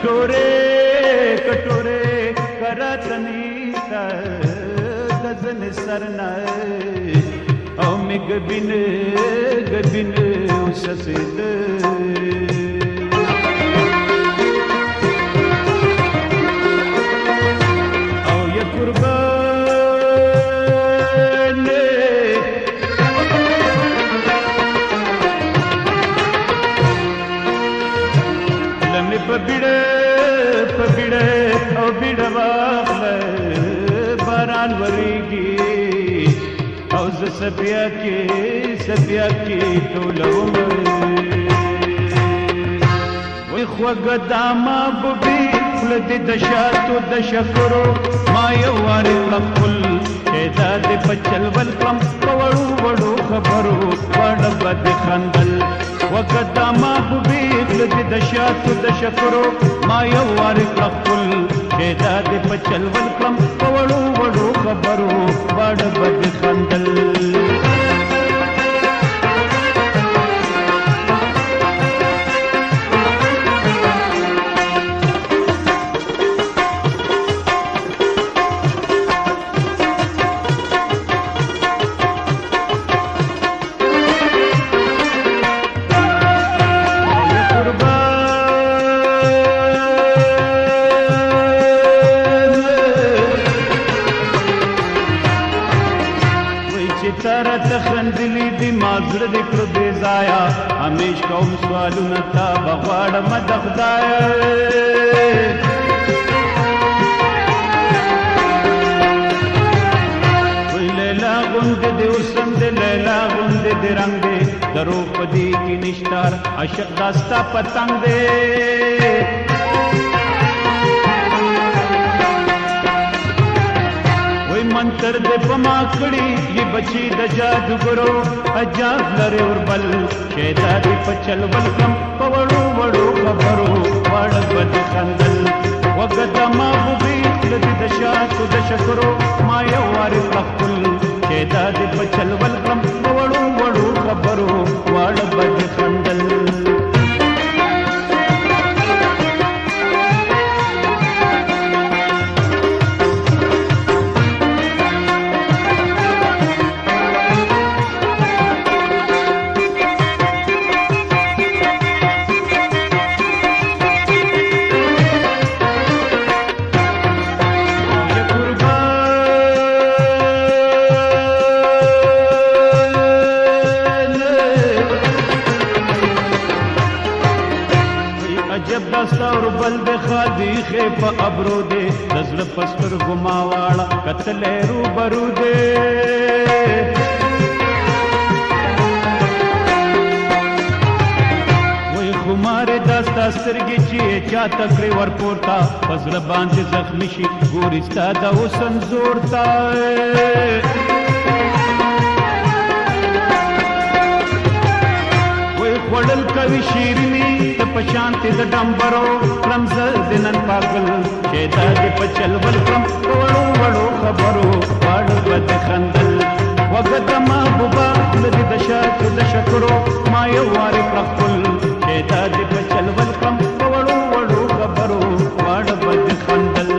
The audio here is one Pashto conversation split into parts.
کټوره کټوره کراتنی تا غزن سرنا او می گبین گبین وسسید او یا قربان لمی پبیڑه پبیڑه او بیڑه واخله باران وریږي او ز سبیا کې ټول عمر وای خوګه داما بوبي ولد د شاتو د شکرو ما یو وار خپل اعداد پچل ول کم وړو وړو خبرو وړ بد خندل وګه داما بوبي ولد د شاتو د شکرو ما یو وار خپل اعداد پچل ول کم وړو وړو خبرو وړ بد خندل تارا تخندلی دی مازر دکلو بیزایا همیش کوم سوالو نتا بغوار مدخدایا وی لیلا گنده دی اسم دی لیلا گنده دی رنگ دی درو پدی کی نشتار عشق داستا پتنگ دی منتر دے پما کڑی یہ بچی د جادوگرو عجاب لرے اور بل شیدا دی پچل ولکم پوڑو وڑو خبرو وڑ بد خندل وقت ما بوبی لدی د شاتو د شکرو ما یو وار خپل شیدا دی پچل ولکم پوڑو وڑو خبرو وڑ بد خندل عجب داستا اور بل دے خادی خیپ ابرو دے نظر پستر گماواڑا قتل رو برو دے وی خمار داستا سترگی چیئے چا تکری ور پورتا پزر باند زخمی شی گورستا دا حسن زورتا وڑل کوي شیرنی ته پشانتی د ډمبرو رمزل دنن پاگل شیدا د پچل ولکم وړو وړو خبرو وړ بد خندل وقت ما بوبا لدی د شاتو د شکرو ما یو وار خپل شیدا د پچل ولکم وړو وړو خبرو وړ بد خندل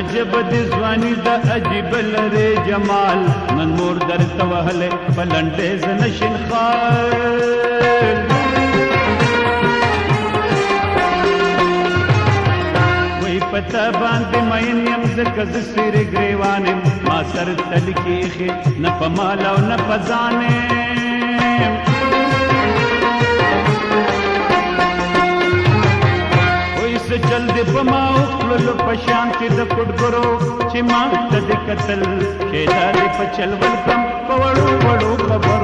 عجب د ځواني د عجیب لري جمال نن مور در توهله بلنډه زنشن خال وای پتا باندې مین يم زکه ز سر گریوانم ما سر تلکیخه نه پمال او نه پزانه چل دې پما خپل پشانتی د پټګرو چې ما د قتل شیدا دې پچل ولکم پوړو وړو خبر